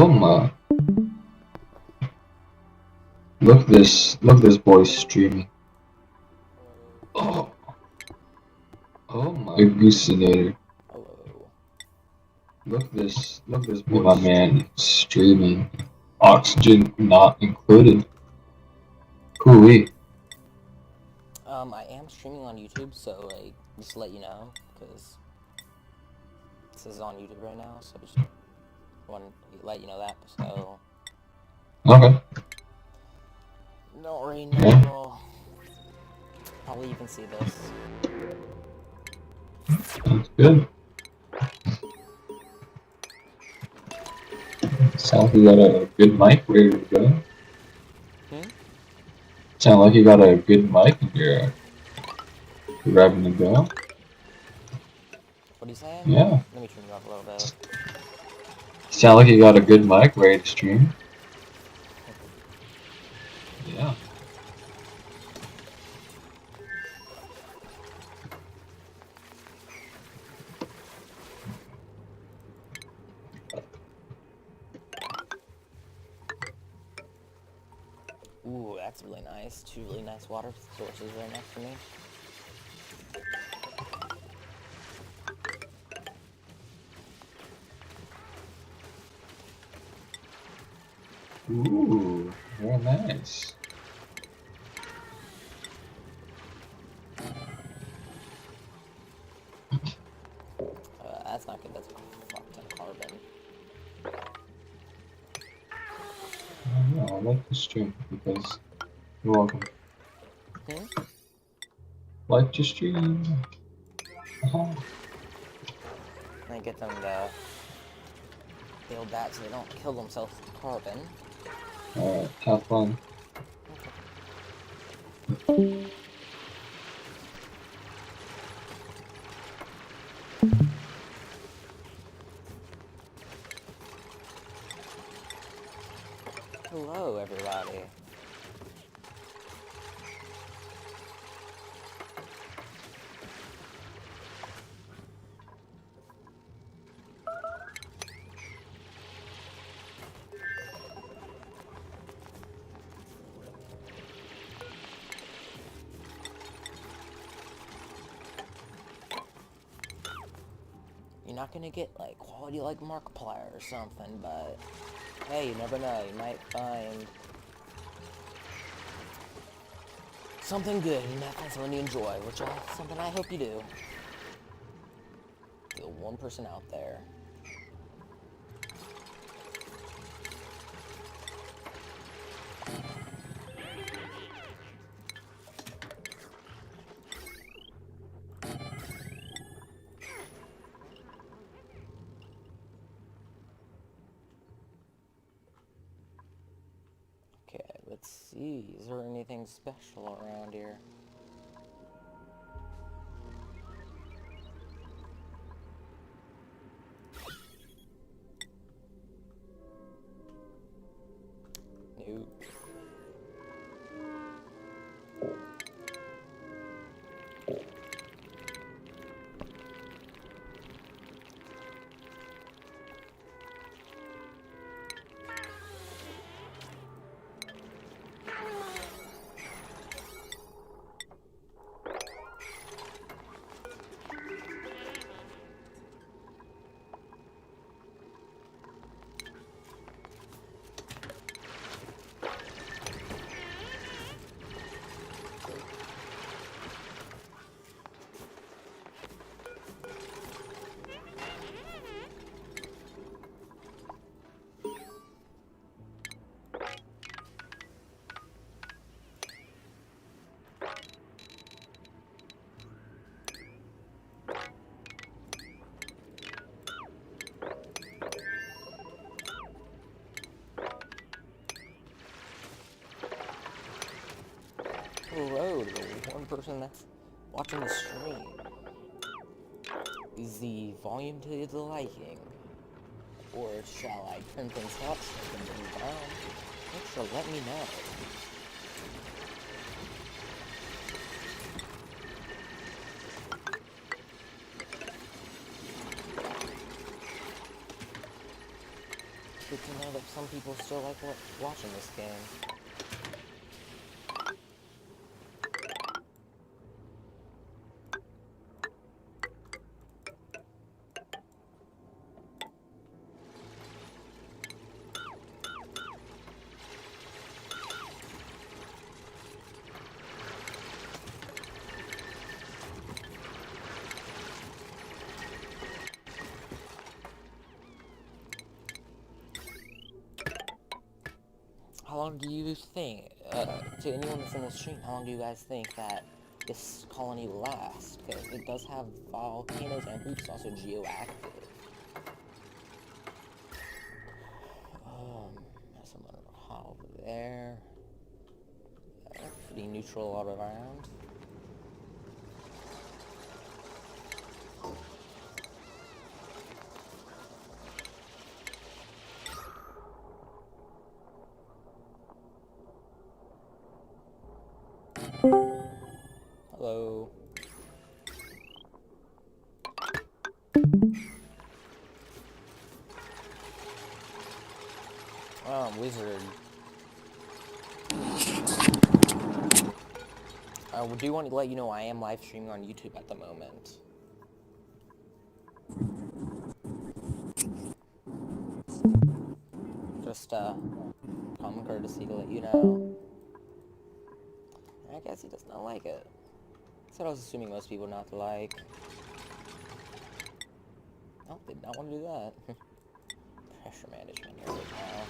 Oh my. Look this boy streaming. Oh, oh my. The Goosinator. Hello. Look this boy. My man streaming. Oxygen not included. Hooey. I am streaming on YouTube, so like, just to let you know, because this is on YouTube right now, so just want to let you know that. So Okay. don't worry, no one will probably even see this. Sounds good. Sounds like you got a good mic ready to go. Sound like you got a good mic and you're grabbing to go. What are you saying? Yeah. Let me turn you up a little bit. Sound like you got a good mic ready to stream. Yeah. Ooh, that's really nice. Two really nice water sources right next to me. Ooh, very nice. That's not good. That's a fuck ton of carbon. Yeah, I like the stream because you're welcome. Like to stream. I get them to build that so they don't kill themselves with carbon. Alright, have fun. Hello, everybody. You're not gonna get, like, quality like Markiplier or something, but hey, you never know. You might find something good. You might find something you enjoy, which is something I hope you do. You're one person out there. Okay, let's see. Is there anything special around here? Nope. Hello to the one person that's watching the stream. Is the volume to the liking? Or shall I turn things up so I can bring it down? Make sure to let me know. You know that some people still like watching this game. How long do you think, to anyone that's in the stream, how long do you guys think that this colony will last? Because it does have volcanoes and it's also geoactive. There's someone over there. Pretty neutral all around. Hello. Oh, wizard. I do want to let you know I am live streaming on YouTube at the moment. Just, common courtesy to let you know. I guess he does not like it. That's what I was assuming most people not to like. Oh, did not want to do that. Pressure management here right now.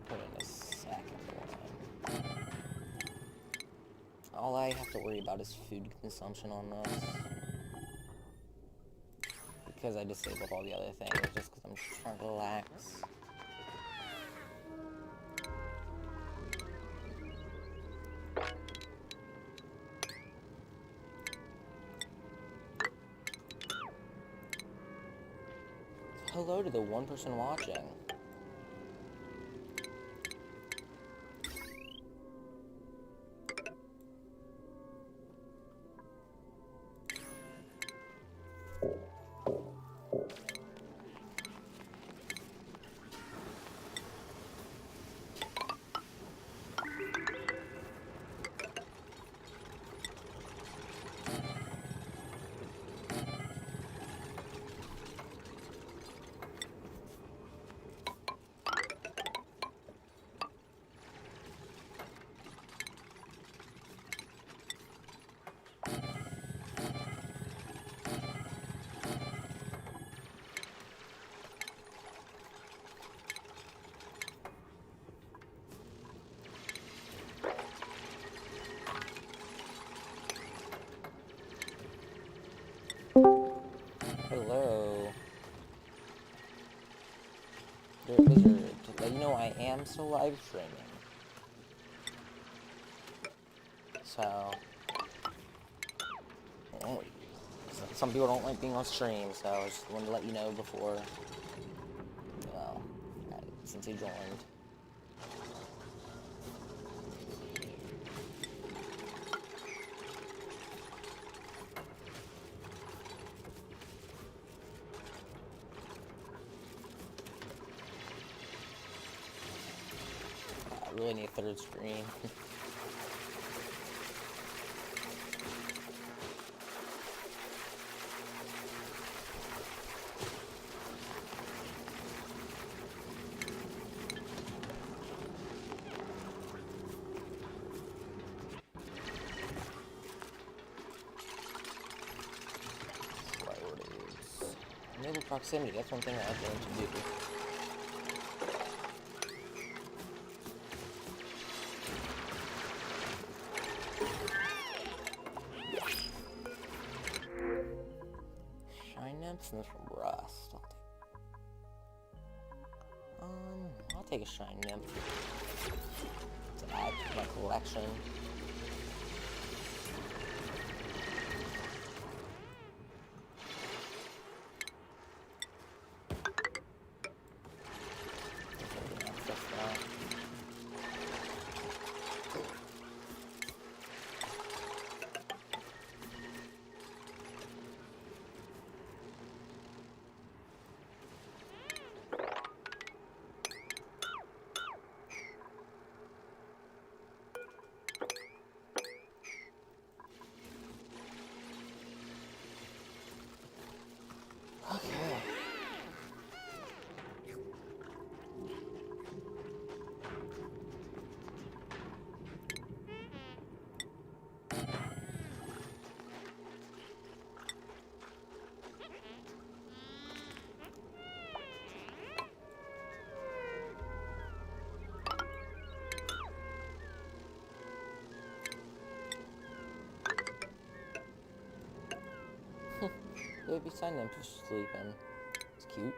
Put in a second one. All I have to worry about is food consumption on this. Because I disabled all the other things, just because I'm just trying to relax. Hello to the one person watching. Hello. Wizard, to let you know I am still live streaming. So, some people don't like being on stream, so I just wanted to let you know before, well, since you joined. I really need a third screen. Priorities. Enable proximity, that's one thing I have learned to do. Shine nymphs and from rust. I'll take a shine nymph to add to my collection. baby son nymph sleeping. It's cute.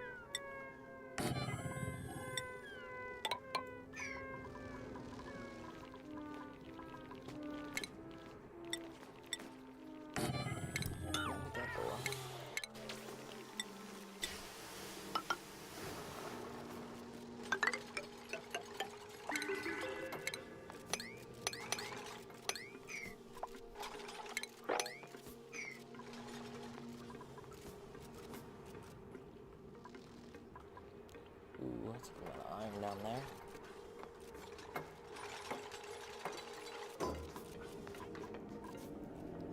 Ooh, let's get an iron down there.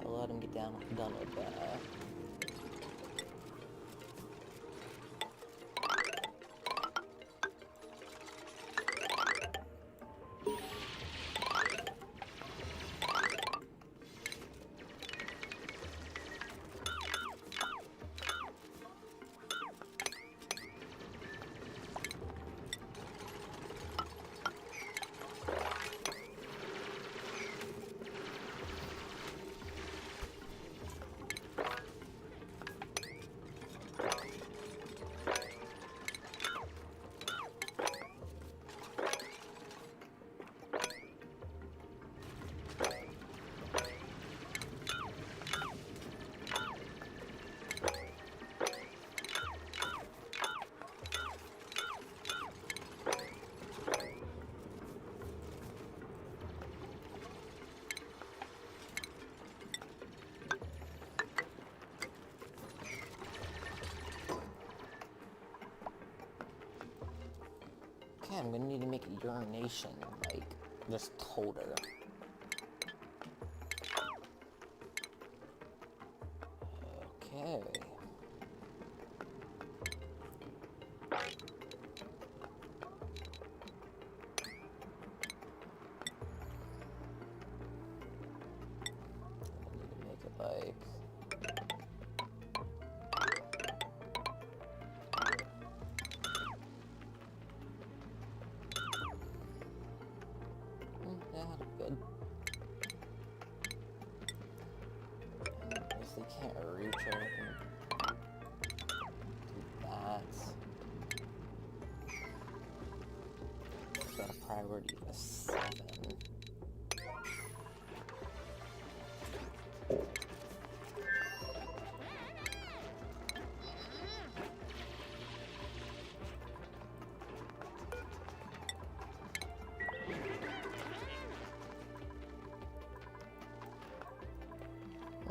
I'll let him get done with that. Okay, I'm gonna need to make a urination, like, just toter. Okay. I need to make it like... yeah, good. If they can't reach it, I can do that. Got a priority of 7.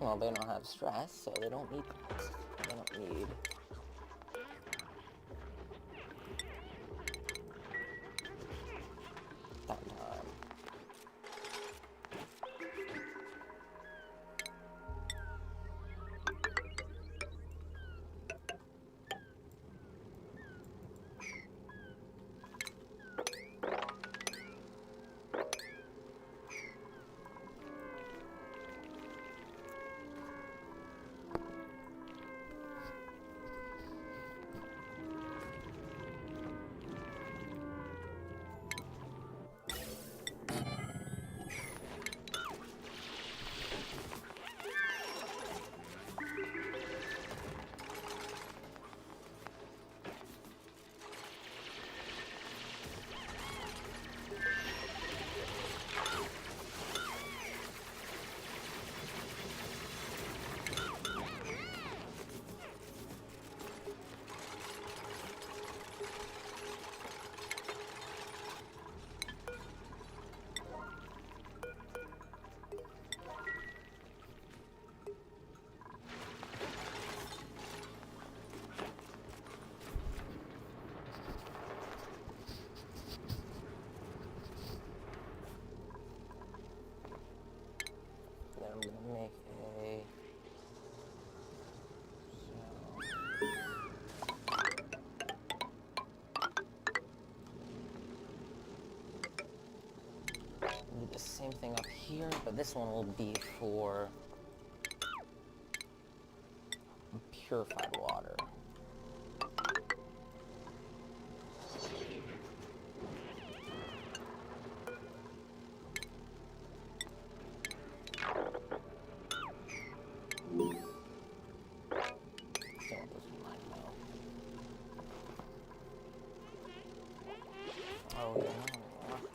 Well, they don't have stress, so they don't need downtime. Then I'm gonna make a... do the same thing up here, but this one will be for purified water. Alright,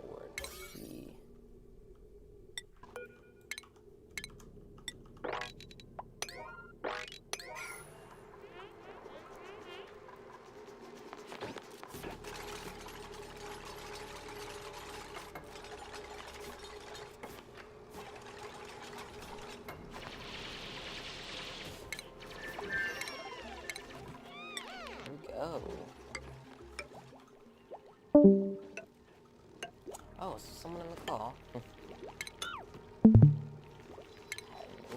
word key. Here we go. Oh, so someone in the call. Had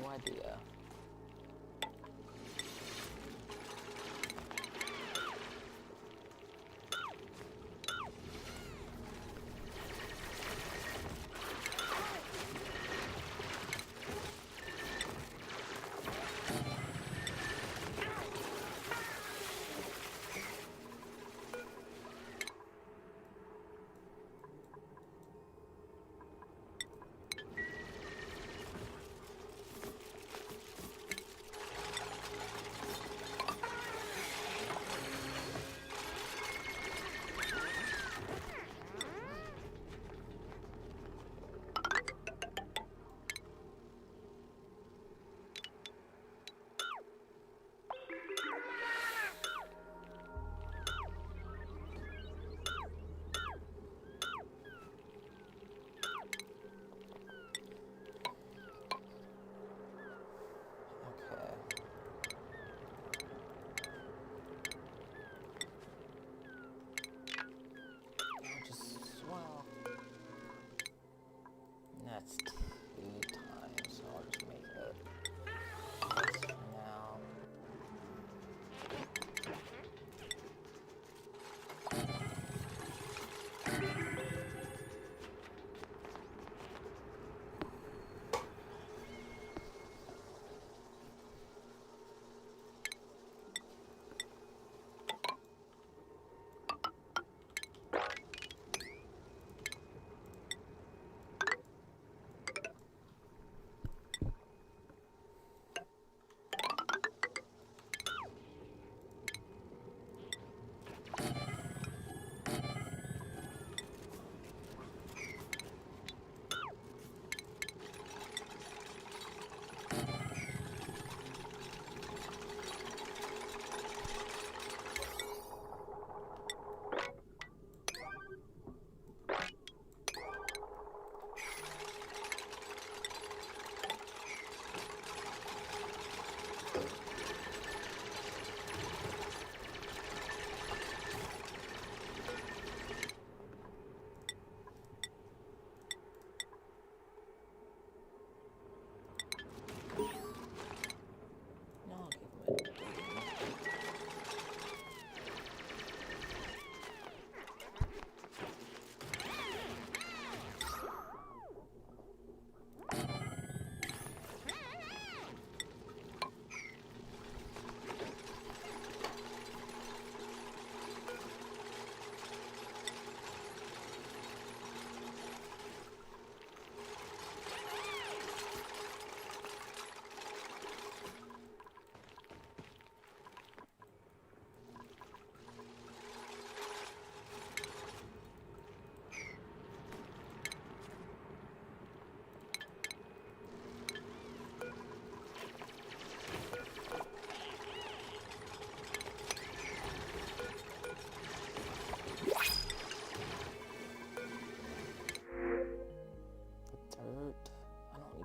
no idea. That's 2 times, so I'll just make it this for now.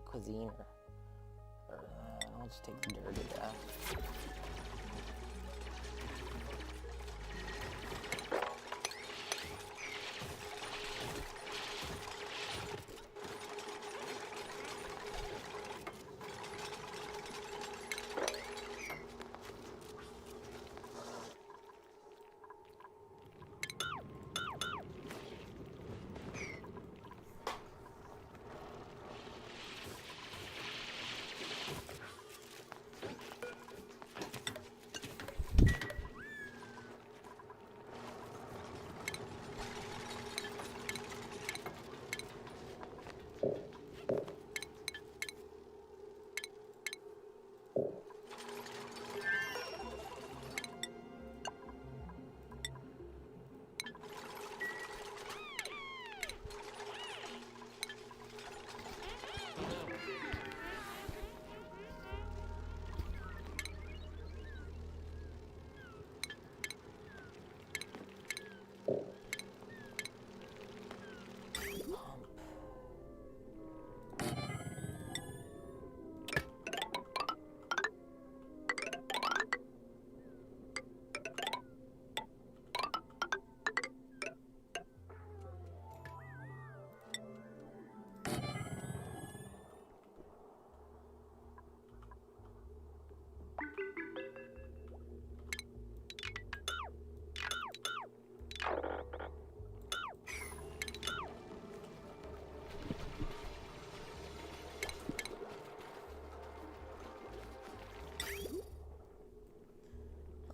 Cuisine or I'll just take the dirt, I guess.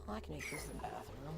I can make this the bathroom.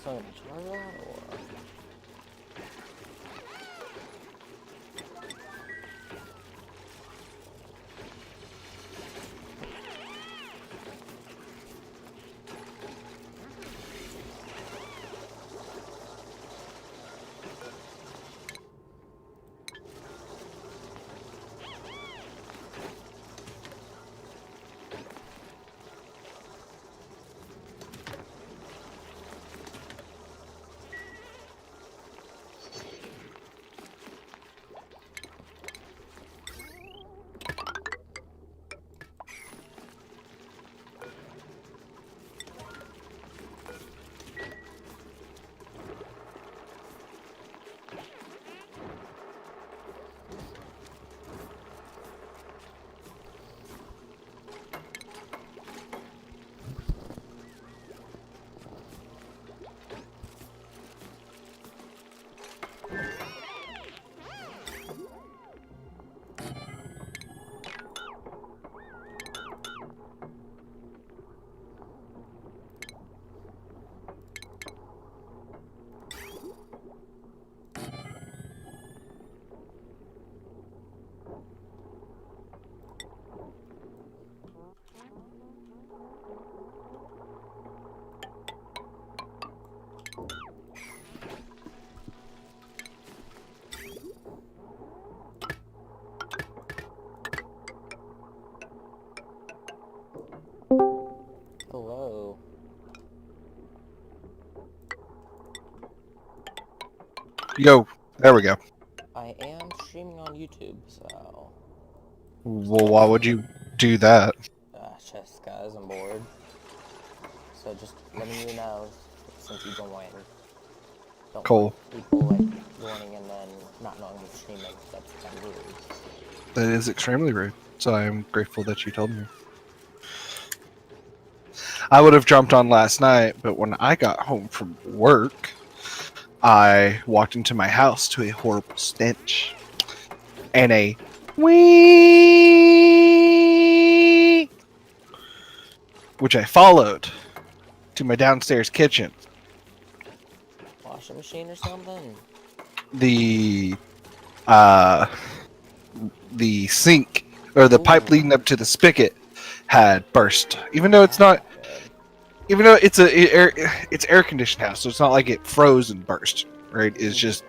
So I'm gonna charge that, or... Yo, there we go. I am streaming on YouTube, so Well, why would you do that? just guys, I'm bored. So just letting you know, since you joined, don't want Cole, people like joining and then not knowing what's streaming. That's kind of rude. that is extremely rude. So I am grateful that you told me. I would have jumped on last night, but when I got home from work, I walked into my house to a horrible stench and a wee, which I followed to my downstairs kitchen. Washing machine or something? The sink or the pipe Ooh. leading up to the spigot had burst. Even though it's That's not, good. even though it's it's air conditioned house, so it's not like it froze and burst. Right? It's just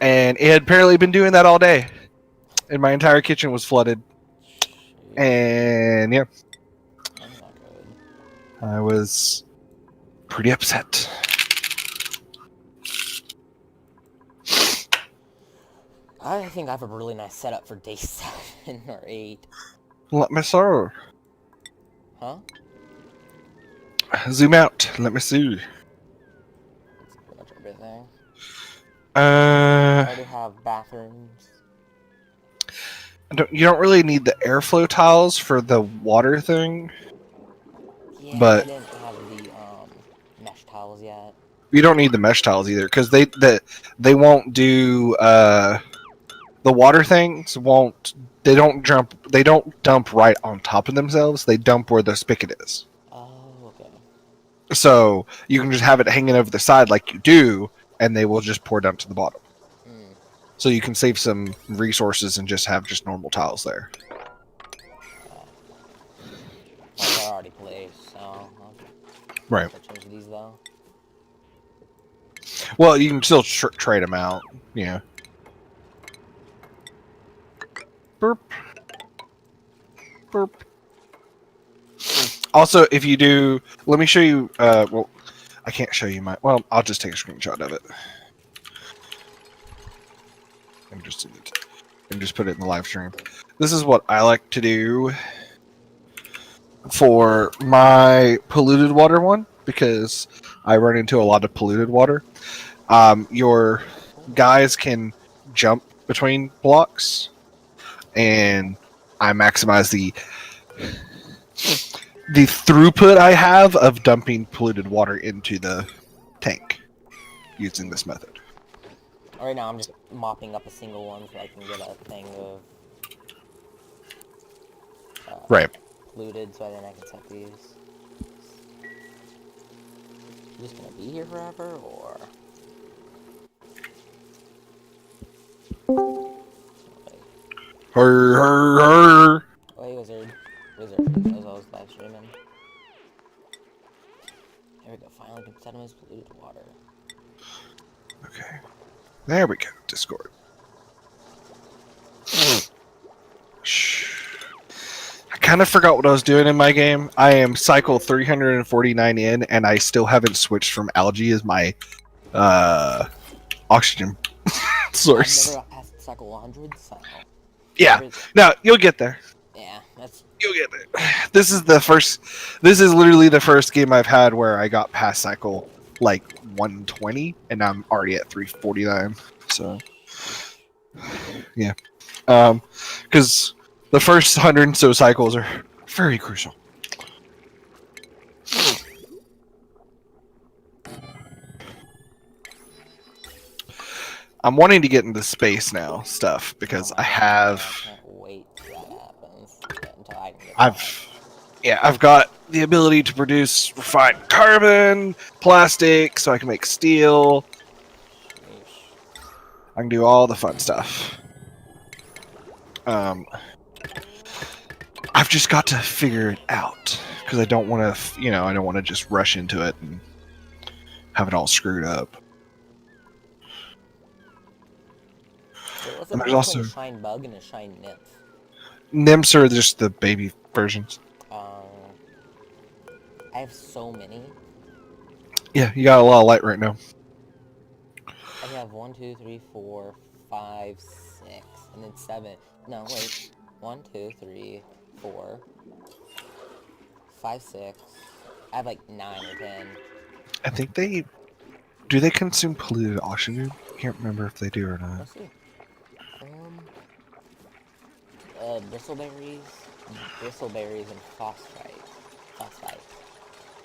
and it had apparently been doing that all day, and my entire kitchen was flooded. Sheesh. And yeah, That's not good. I was pretty upset. I think I have a really nice setup for day 7 or 8. Let me see. Huh? Zoom out. Let me see. That's pretty much everything. Uh, I already have bathrooms. you don't really need the airflow tiles for the water thing, Yeah, but I didn't have the mesh tiles yet. you don't need the mesh tiles either because they won't do the water things won't they don't dump right on top of themselves. They dump where the spigot is. Oh, okay. So you can just have it hanging over the side like you do, and they will just pour down to the bottom. Hmm. So you can save some resources and just have just normal tiles there. Well, they're already placed, so I'll Right. change these though. Well, you can still trade them out. Yeah. Burp. Burp. Also, if you do, let me show you. Well, I can't show you my. Well, I'll just take a screenshot of it. And just put it in the live stream. This is what I like to do for my polluted water one because I run into a lot of polluted water. Your guys can jump between blocks, and I maximize the throughput I have of dumping polluted water into the tank using this method. Right now, I'm just mopping up a single one so I can get a thing of Right. polluted, so then I can set these. You just gonna be here forever, or? Her. Wait, wizard. Wizard, as I was live streaming. There we go, finally can set him as polluted water. Okay. There we go. Discord. I kind of forgot what I was doing in my game. I am cycle 349 in, and I still haven't switched from algae as my oxygen source. I've never got past cycle 100, so... Yeah. No, you'll get there. Yeah, that's... You'll get there. This is literally the first game I've had where I got past cycle like 120, and I'm already at 349. So, yeah. Because the first 100 and so cycles are very crucial. I'm wanting to get into space now stuff because I have. I can't wait till that happens. Until I can get I've got the ability to produce refined carbon, plastic, so I can make steel. Sheesh. I can do all the fun stuff. I've just got to figure it out because I don't want to, I don't want to just rush into it and have it all screwed up. So what's And the there's difference also between a shine bug and a shine nymph? nymphs are just the baby versions. I have so many. Yeah, you got a lot of light right now. I have 1, 2, 3, 4, 5, 6, and then 7. No, wait. 1, 2, 3, 4, 5, 6. I have like 9 or 10. I think do they consume polluted oxygen? I can't remember if they do or not. Let's see. Bristleberries, and phosphite.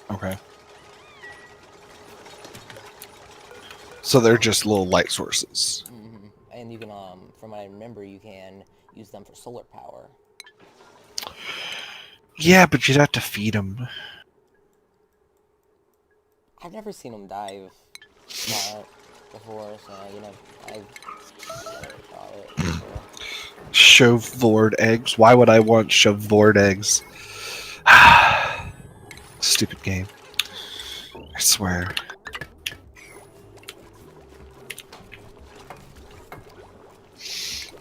Okay. So they're just little light sources. Mm-hmm. And you can, from what I remember, you can use them for solar power. Yeah, but you'd have to feed them. I've never seen them dive before, so, you know, I've never thought it before. Chauvored eggs? Why would I want chauvored eggs? Stupid game. I swear.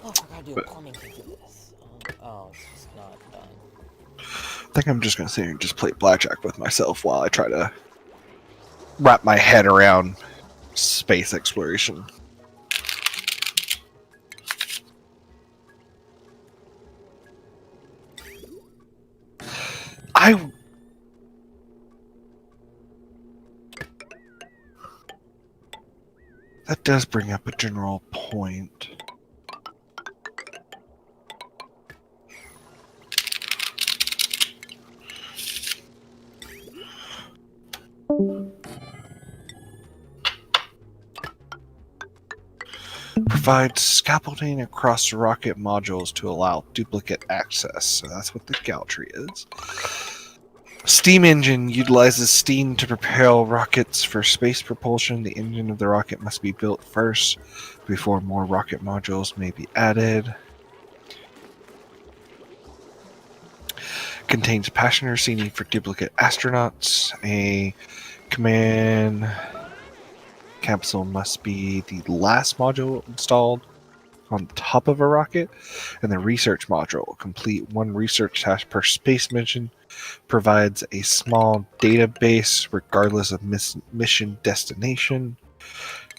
Oh, I forgot to do a plumbing thing for this. Oh, it's just not done. I think I'm just gonna sit here and just play blackjack with myself while I try to wrap my head around space exploration. That does bring up a general point. Provides scaffolding across rocket modules to allow duplicate access. So that's what the Galtry is. Steam engine utilizes steam to propel rockets for space propulsion. The engine of the rocket must be built first before more rocket modules may be added. Contains passenger seating for duplicate astronauts. A command capsule must be the last module installed on top of a rocket, and the research module. Complete one research task per space mission. Provides a small database regardless of mission destination.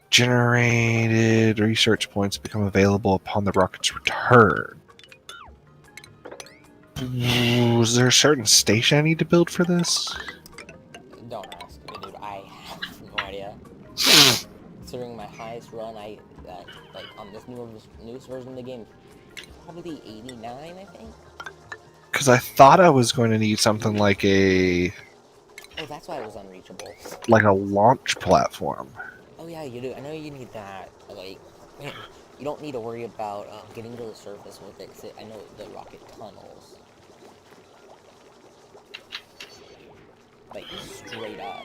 Generated research points become available upon the rocket's return. Was there a certain station I need to build for this? Don't ask me, dude. I have no idea. Considering my highest run, like on this newest version of the game, probably 89, I think. Because I thought I was going to need something like Oh, that's why it was unreachable. a launch platform. Oh yeah, you do. I know you need that. Like, you don't need to worry about getting to the surface with it. Cause I know the rocket tunnels, like straight up.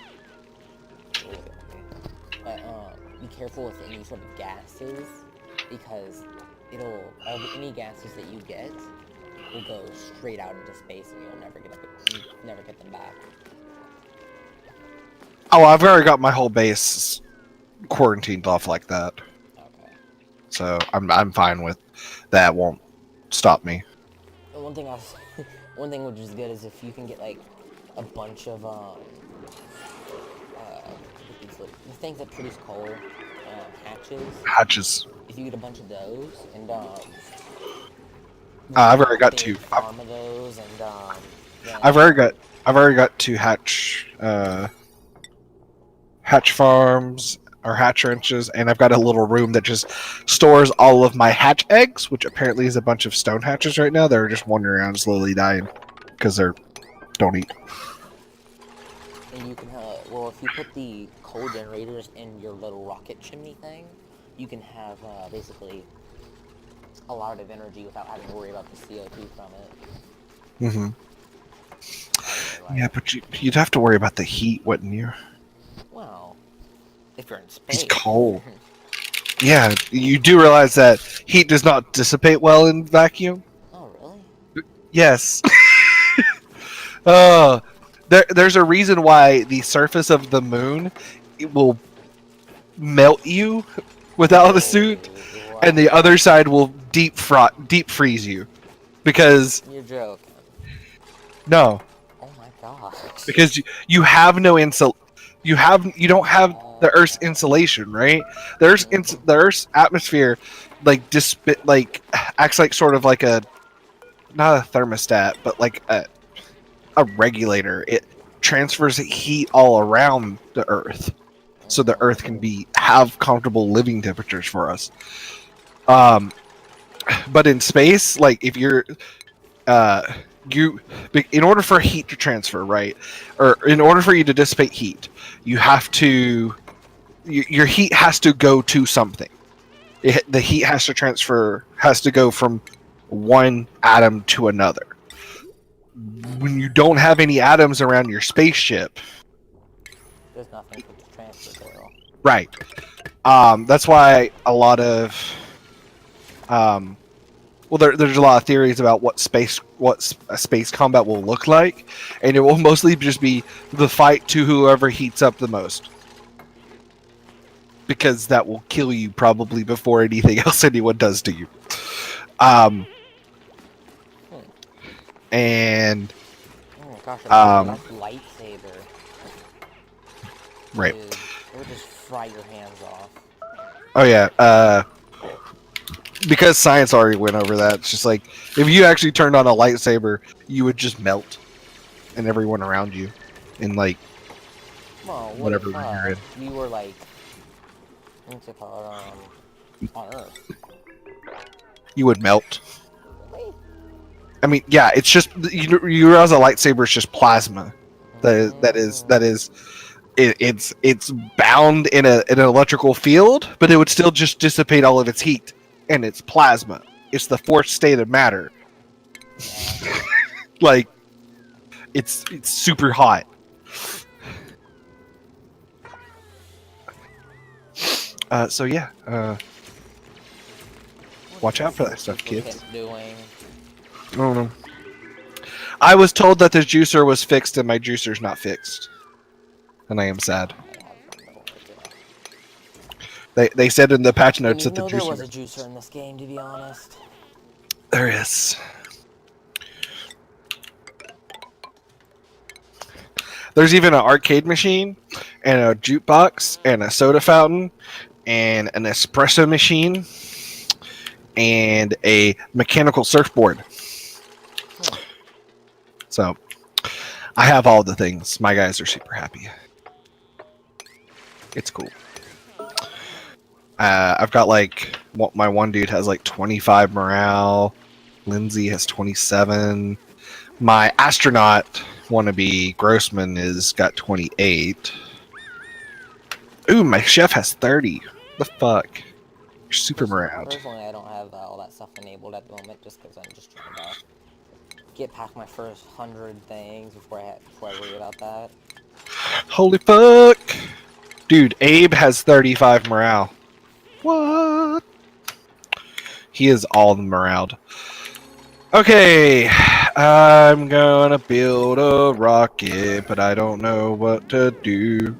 But be careful with any sort of gases, because any gases that you get will go straight out into space, and you'll never get them back. Oh, I've already got my whole base quarantined off like that. Okay. So I'm fine with that. Won't stop me. And one thing which is good is if you can get like a bunch of the things that produce coal, Hatches. If you get a bunch of those, and I've already got two. Farm of those, and yeah. I've already got two hatch farms or hatch ranches, and I've got a little room that just stores all of my hatch eggs, which apparently is a bunch of stone hatches right now. They're just wandering around slowly dying because they're don't eat. And you can well, if you put the coal generators in your little rocket chimney thing, you can have basically a lot of energy without having to worry about the CO2 from it. Mm-hmm. Yeah, but you'd have to worry about the heat, wouldn't you? Well, if you're in space. It's cold. Yeah, you do realize that heat does not dissipate well in vacuum? Oh, really? Yes. There's a reason why the surface of the moon will melt you without the suit, and the other side will deep freeze you, because you're joking. No. Oh my gosh. Because you have no you don't have the Earth's insulation, right? The Earth's atmosphere like acts like sort of like a not a thermostat, but like a regulator. It transfers heat all around the Earth, so the Earth can have comfortable living temperatures for us. But in space, like if you're in order for heat to transfer, right, or in order for you to dissipate heat, you have to your heat has to go to something. The heat has to go from one atom to another. When you don't have any atoms around your spaceship, There's nothing to transfer to. right? That's why a lot of there's a lot of theories about what space combat will look like, and it will mostly just be the fight to whoever heats up the most, because that will kill you probably before anything else anyone does to you. And oh gosh, that lightsaber. right. Dude, it would just fry your hands off. Oh yeah. Because science already went over that. It's just like if you actually turned on a lightsaber, you would just melt, and everyone around you, in like whatever room you're in. You were like, what's it called? On Earth. You would melt. Really? I mean, yeah, it's just you realize a lightsaber is just plasma. It's bound in an electrical field, but it would still just dissipate all of its heat, and it's plasma. It's the fourth state of matter. Yeah. Like, it's super hot. So yeah, watch out for that stuff, kids. I don't know. I was told that the juicer was fixed, and my juicer's not fixed, and I am sad. They said in the patch notes that the juicer. There was a juicer in this game, to be honest. There is. There's even an arcade machine, and a jukebox, and a soda fountain, and an espresso machine, and a mechanical surfboard. So, I have all the things. My guys are super happy. It's cool. I've got like my one dude has like 25 morale. Lindsay has 27. My astronaut wannabe Grossman is got 28. Ooh, my chef has 30. The fuck? You're super morale. Personally, I don't have all that stuff enabled at the moment, just because I'm just trying to get past my first 100 things before I worry about that. Holy fuck! Dude, Abe has 35 morale. What? He is all the morale. Okay, I'm gonna build a rocket, but I don't know what to do.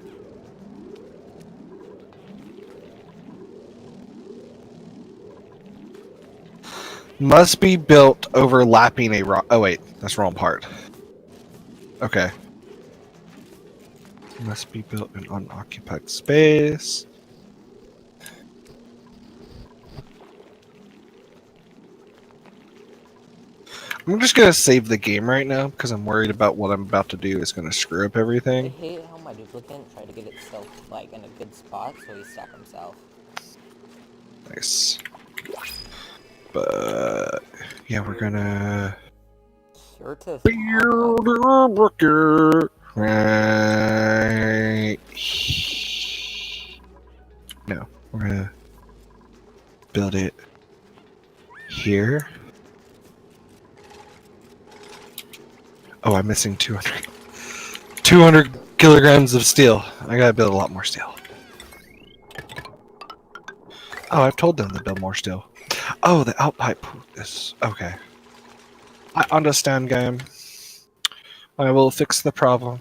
Must be built overlapping a rock. Oh wait, that's the wrong part. Okay. Must be built in unoccupied space. I'm just gonna save the game right now because I'm worried about what I'm about to do is gonna screw up everything. I hate how my duplicate tried to get itself like in a good spot, so he stuck himself. Nice. But yeah, we're gonna build a rocket right. No, we're gonna build it here. Oh, I'm missing 200 kilograms of steel. I gotta build a lot more steel. Oh, I've told them to build more steel. Oh, the outpipe is okay. I understand, game. I will fix the problem.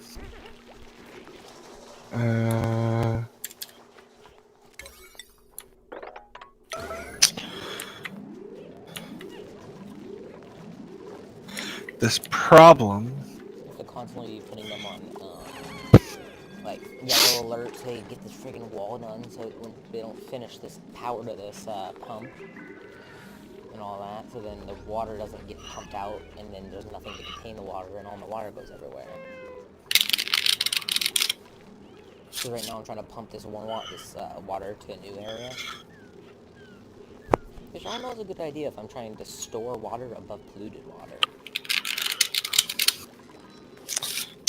This problem. They're constantly putting them on like yellow alert to get this freaking wall done, so when they don't finish this power to this pump and all that, so then the water doesn't get pumped out, and then there's nothing to contain the water, and all the water goes everywhere. Because right now I'm trying to pump this water to a new area. Which I don't know is a good idea if I'm trying to store water above polluted water.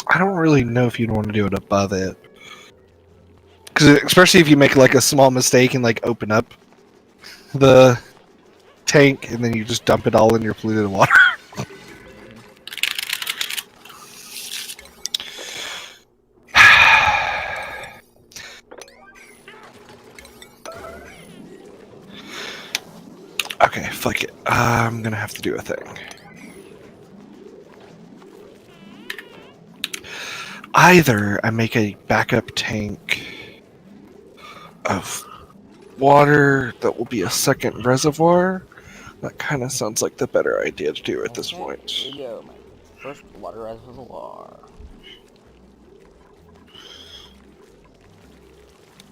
I don't really know if you'd want to do it above it. Because especially if you make like a small mistake and like open up the tank and then you just dump it all in your polluted water. Okay, fuck it. I'm gonna have to do a thing. Either I make a backup tank of water that will be a second reservoir. That kind of sounds like the better idea to do at this point. Here we go, my first water reservoir.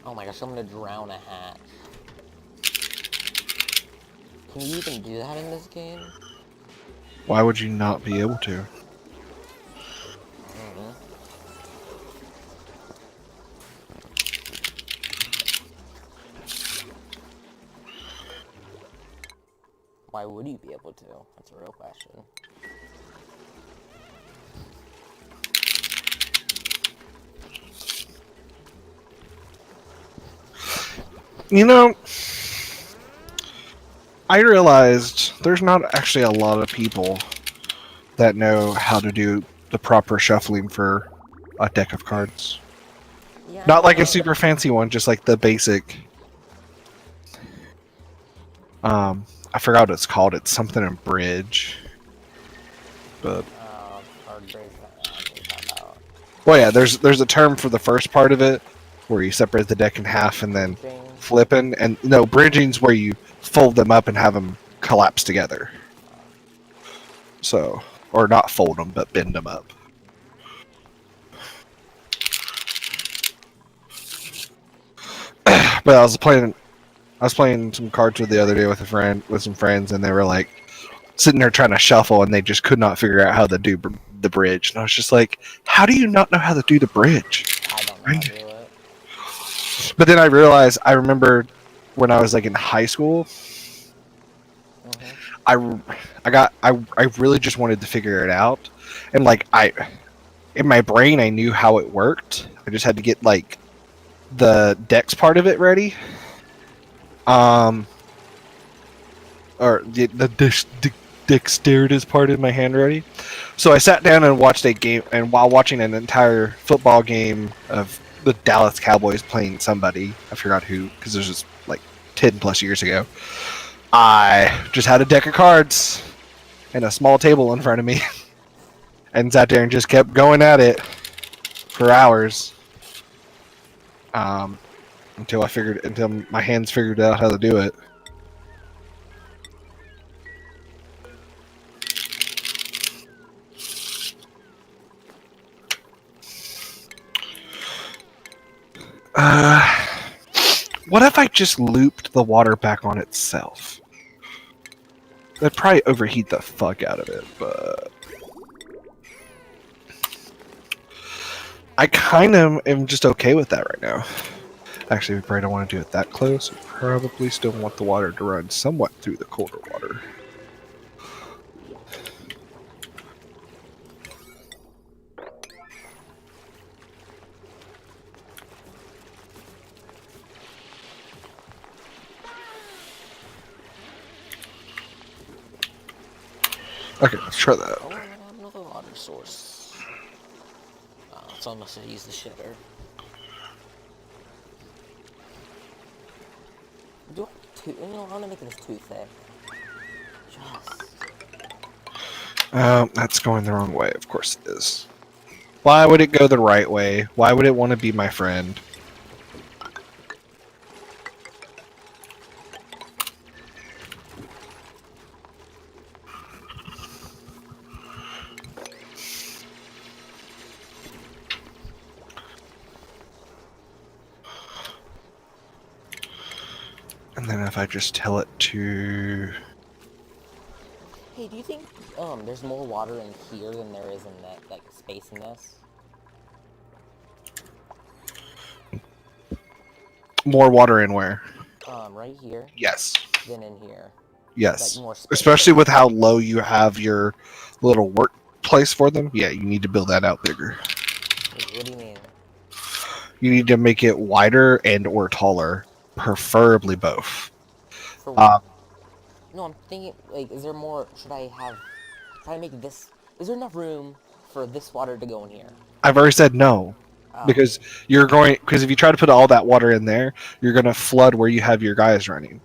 Oh my gosh, I'm gonna drown a hatch. Can you even do that in this game? Why would you not be able to? Why would you be able to? That's a real question. You know, I realized there's not actually a lot of people that know how to do the proper shuffling for a deck of cards. Yeah, Not like a super fancy one, just like the basic. I forgot what it's called. It's something in bridge. But card bridge, about. well, yeah, there's a term for the first part of it where you separate the deck in half and then flipping. And no, bridging's where you fold them up and have them collapse together. So, or not fold them, but bend them up. But I was playing some cards the other day with some friends, and they were like sitting there trying to shuffle, and they just could not figure out how to do the bridge. And I was just like, how do you not know how to do the bridge? I don't know how to do it. But then I realized, I remember when I was like in high school, I really just wanted to figure it out, and like in my brain I knew how it worked. I just had to get like the dex part of it ready, or the dexterity part of my hand ready. So I sat down and watched a game, and while watching an entire football game of the Dallas Cowboys playing somebody, I forgot who, because this was like 10 plus years ago, I just had a deck of cards and a small table in front of me and sat there and just kept going at it for hours. Until my hands figured out how to do it. What if I just looped the water back on itself? That'd probably overheat the fuck out of it, but I kind of am just okay with that right now. Actually, we probably don't want to do it that close. We probably still want the water to run somewhat through the colder water. Okay, let's try that. Oh, I have another water source. So I must have used the shitter. Do I you know, I'm gonna make this too thick. That's going the wrong way. Of course it is. Why would it go the right way? Why would it want to be my friend? And then if I just tell it to... Hey, do you think there's more water in here than there is in that like space in this? More water in where? Right here Yes. than in here. Yes. Like more space. Especially with how low you have your little workplace for them. Yeah, you need to build that out bigger. What do you mean? You need to make it wider and or taller, preferably both. For Um, no, I'm thinking like, is there more? Should I make this? Is there enough room for this water to go in here? I've already said no. Oh. Because if you try to put all that water in there, you're going to flood where you have your guys running.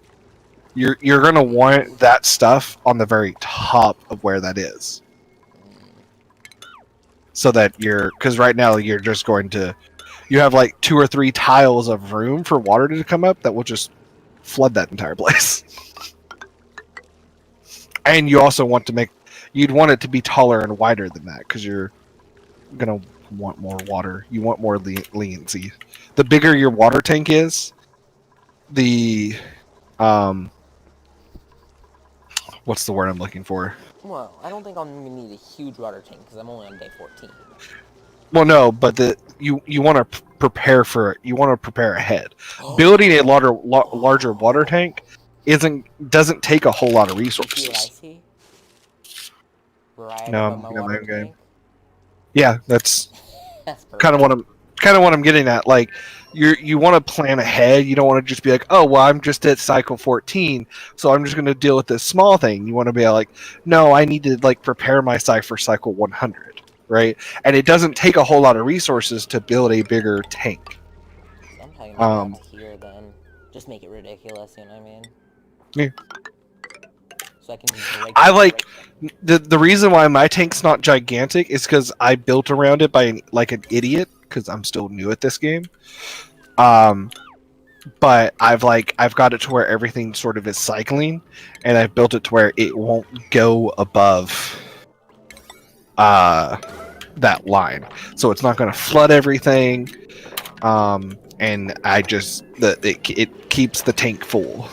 You're going to want that stuff on the very top of where that is. So that because right now you're just going to, you have like 2 or 3 tiles of room for water to come up that will just flood that entire place. And you also you'd want it to be taller and wider than that because you're going to want more water. You want more leniency. The bigger your water tank is, the what's the word I'm looking for? Well, I don't think I'm gonna need a huge water tank because I'm only on day 14. Well, no, but you want to prepare for it. You want to prepare ahead. Building a larger water tank doesn't take a whole lot of You see what I resources. see? Right No, above I'm my looking at my water own game. tank. Yeah, that's That's perfect. kind of what I'm getting at. Like you want to plan ahead. You don't want to just be like, oh well, I'm just at cycle 14, so I'm just going to deal with this small thing. You want to be like, no, I need to like prepare my site for cycle 100, right? And it doesn't take a whole lot of resources to build a bigger tank. So I'm probably gonna make it out to here then. Just make it ridiculous, you know what I mean? Yeah. So I can just break. I like the reason why my tank's not gigantic is because I built around it like an idiot because I'm still new at this game. But I've got it to where everything sort of is cycling, and I've built it to where it won't go above that line, so it's not going to flood everything. And it keeps the tank full.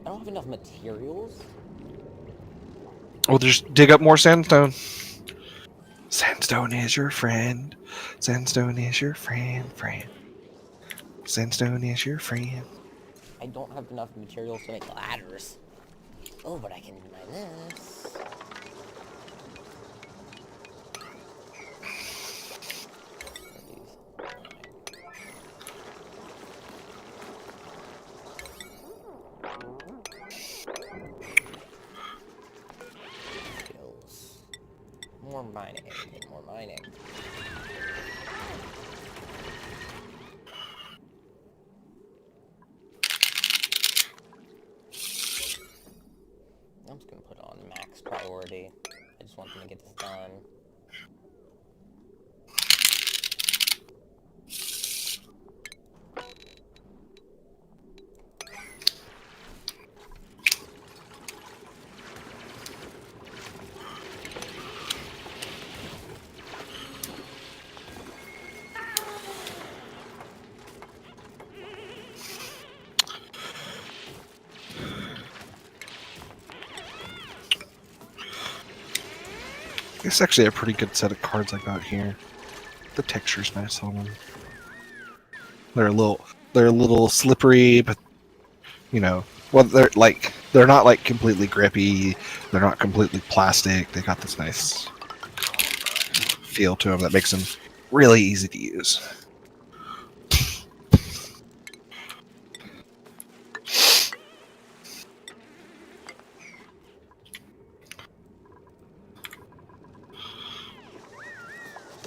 I don't have enough materials. We'll just dig up more sandstone. Sandstone is your friend. Sandstone is your friend. Sandstone is your friend. I don't have enough materials to make ladders. Oh, but I can mine this. Skills. More mining. More mining. I'm just gonna put it on max priority. I just want them to get this done. It's actually a pretty good set of cards I got here. The texture's nice on them. They're a little slippery, but well, they're not like completely grippy. They're not completely plastic. They got this nice feel to them that makes them really easy to use.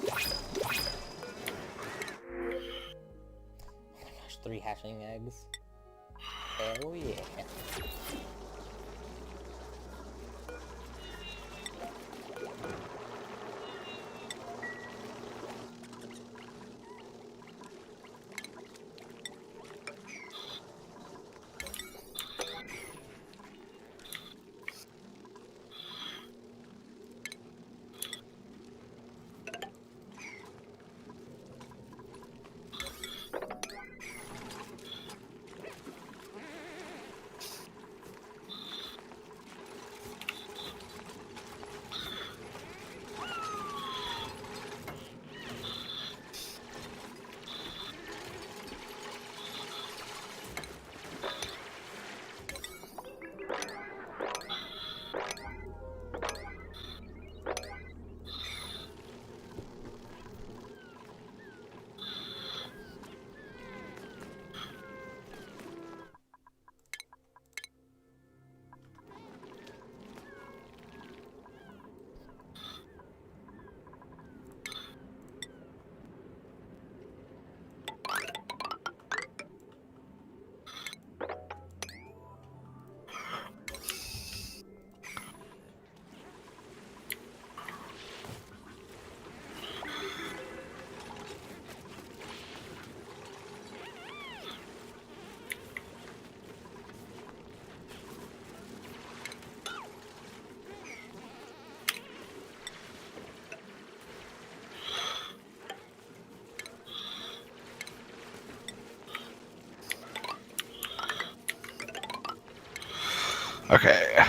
Oh my gosh, 3 hatchling eggs. Hell yeah. Okay.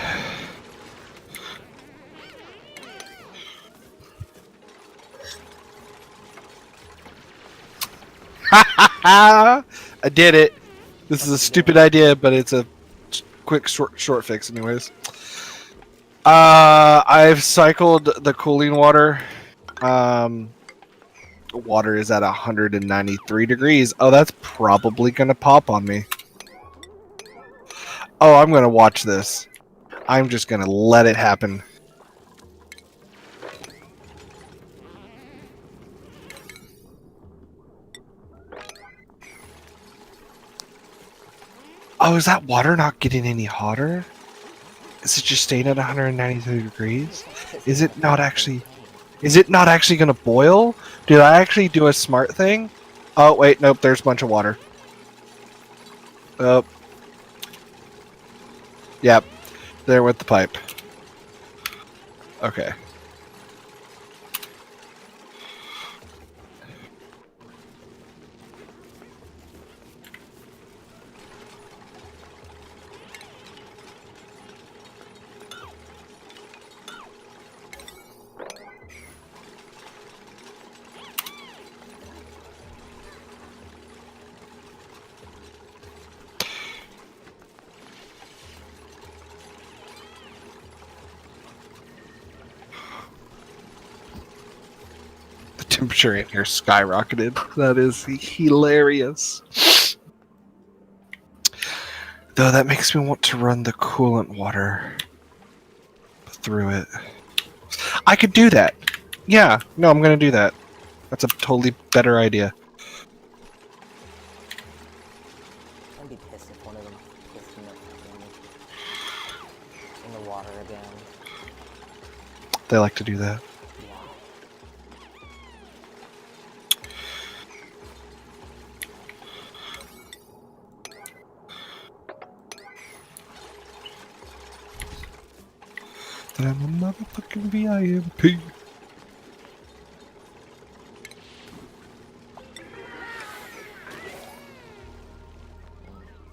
I did it. This is a stupid idea, but it's a quick short fix anyways. I've cycled the cooling water. Water is at 193 degrees. Oh, that's probably gonna pop on me. Oh, I'm gonna watch this. I'm just gonna let it happen. Oh, is that water not getting any hotter? Is it just staying at 193 degrees? Is it not actually going to boil? Did I actually do a smart thing? Oh, wait, nope, there's a bunch of water. Oh. Yep. There with the pipe. Okay. Temperature in here skyrocketed. That is hilarious. Though that makes me want to run the coolant water through it. I could do that. Yeah, no, I'm gonna do that. That's a totally better idea. I'd be pissed if one of them pissed me in the water again. They like to do that. That I'm a motherfucking VIMP.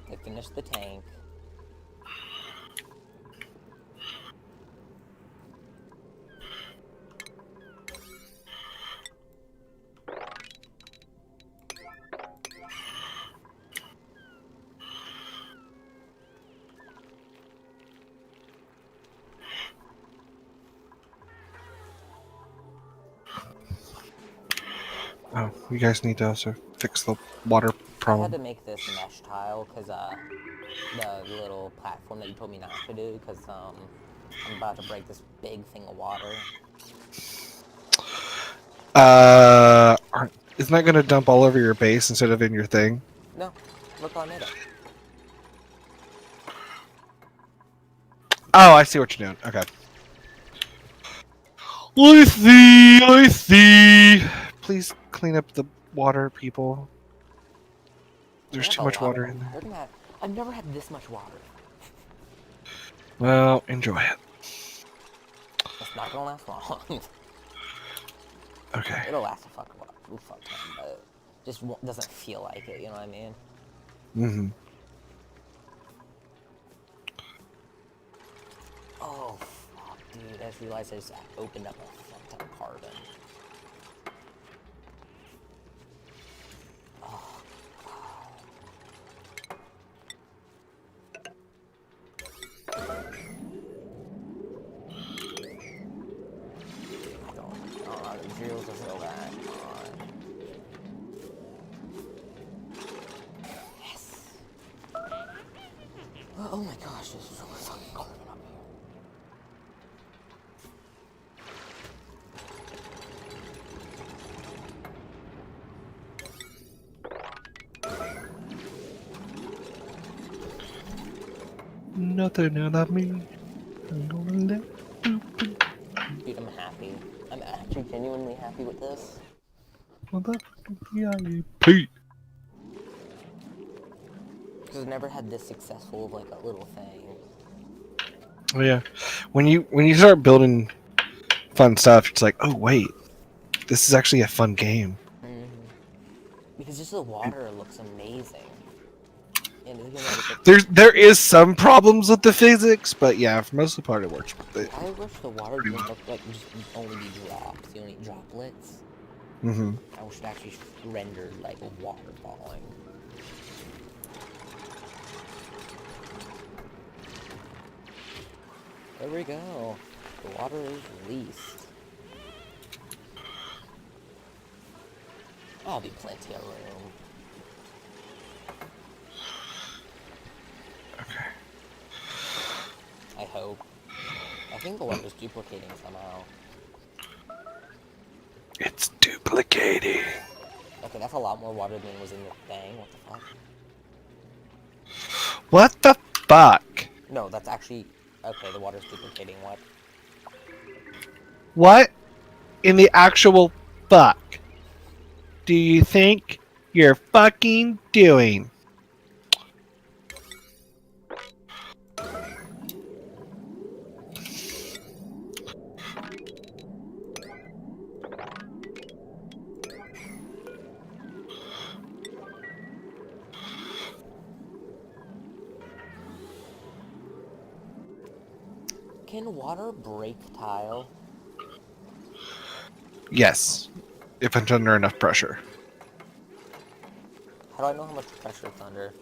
They finished the tank. Oh, you guys need to also fix the water I had problem. to make this mesh tile because the little platform that you told me not to do because I'm about to break this big thing of water. Isn't that gonna dump all over your base instead of in your thing? No, look how I made it. Oh, I see what you're doing. Okay. I see. Please clean up the water, people. There's too much water in there. I've never had this much water. Well, enjoy it. It's not gonna last long. Okay. It'll last a fuck time, but it just doesn't feel like it, you know what I mean? Mm-hmm. Oh, fuck, dude, I just realized I just opened up a fuck ton of carbon. Oh, God. The materials are so bad. Yes! Oh my gosh, this is so much fucking carbon up here. Nothing about me. I'm gonna let Dude, I'm happy. I'm actually genuinely happy with this. motherfucking VIMP. Because I've never had this successful of like a little thing. Oh yeah. When you start building fun stuff, it's like, oh wait, this is actually a fun game. Mm-hmm. Because just the water looks amazing. And the game that it's like, There is some problems with the physics, but yeah, for most of the part it works with it. I wish the water didn't look like just only be drops, the only droplets. Mm-hmm. I wish it actually rendered like water falling. There we go. The water is released. I'll be plenty of room. Okay. I hope. I think the water's duplicating somehow. It's duplicating. Okay, that's a lot more water than was in the thing. What the fuck? What the fuck? No, that's actually... Okay, the water's duplicating what? What in the actual fuck do you think you're fucking doing? Can water break tile? Yes, if it's under enough pressure. How do I know how much pressure it's under?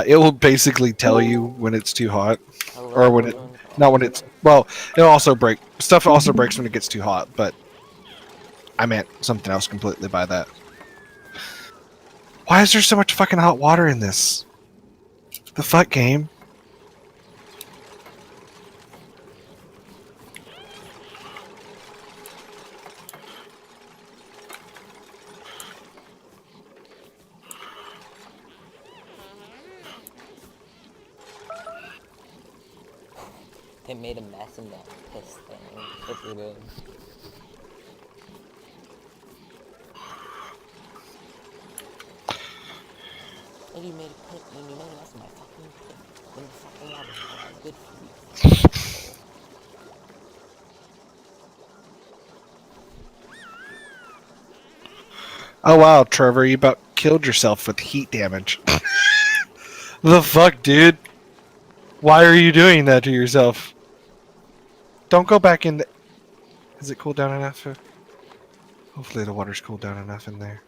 It will basically tell you when it's too hot, Hello, or when it, children? not when it's, well, it'll also break, stuff also breaks when it gets too hot, but I meant something else completely by that. Why is there so much fucking hot water in this? The fuck game? They made a mess in that piss thing. It's really good. And you made a pit, and you made a mess in my fucking pit. In the fucking water. That's good for you. Asshole. Oh wow, Trevor, you about killed yourself with heat damage. The fuck, dude? Why are you doing that to yourself? Don't go back in. Is it cooled down enough? Hopefully the water's cooled down enough in there.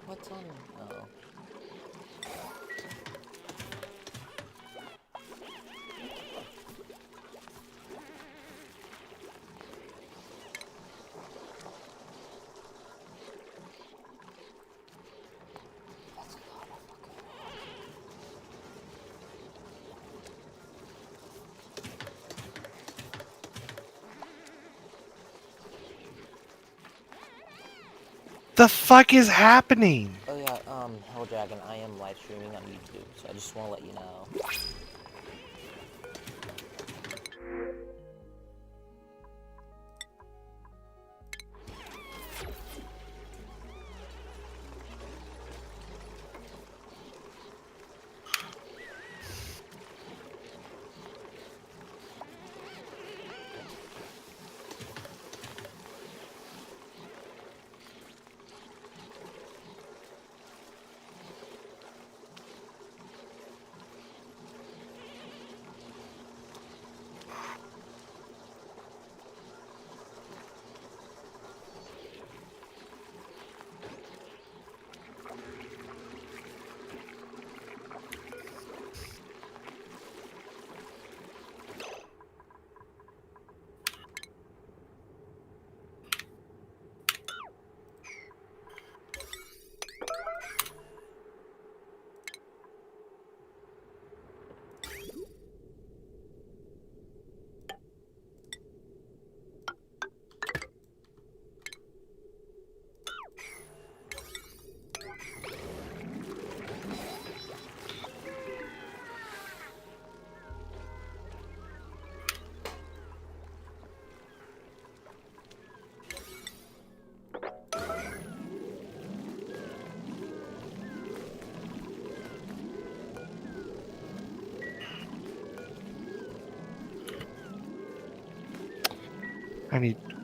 What's on? Oh. That's a lot of fucking water. The fuck is happening? Oh yeah, Hell Dragon, I am live streaming on YouTube, so I just want to let you know.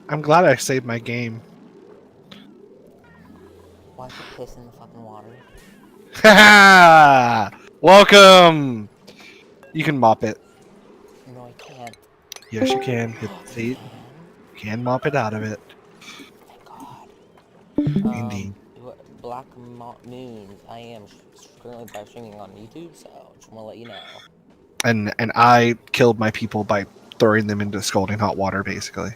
I'm glad I saved my game. Why'd you piss in the fucking water? Welcome. You can mop it. No, I can't. Yes, you can. I See, you can. can mop it out of it. Thank God. Indeed. Black Moons. I am currently live streaming on YouTube, so just want to let you know. And I killed my people by throwing them into scalding hot water, basically.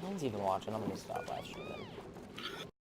No one's even watching. I'm gonna stop live streaming.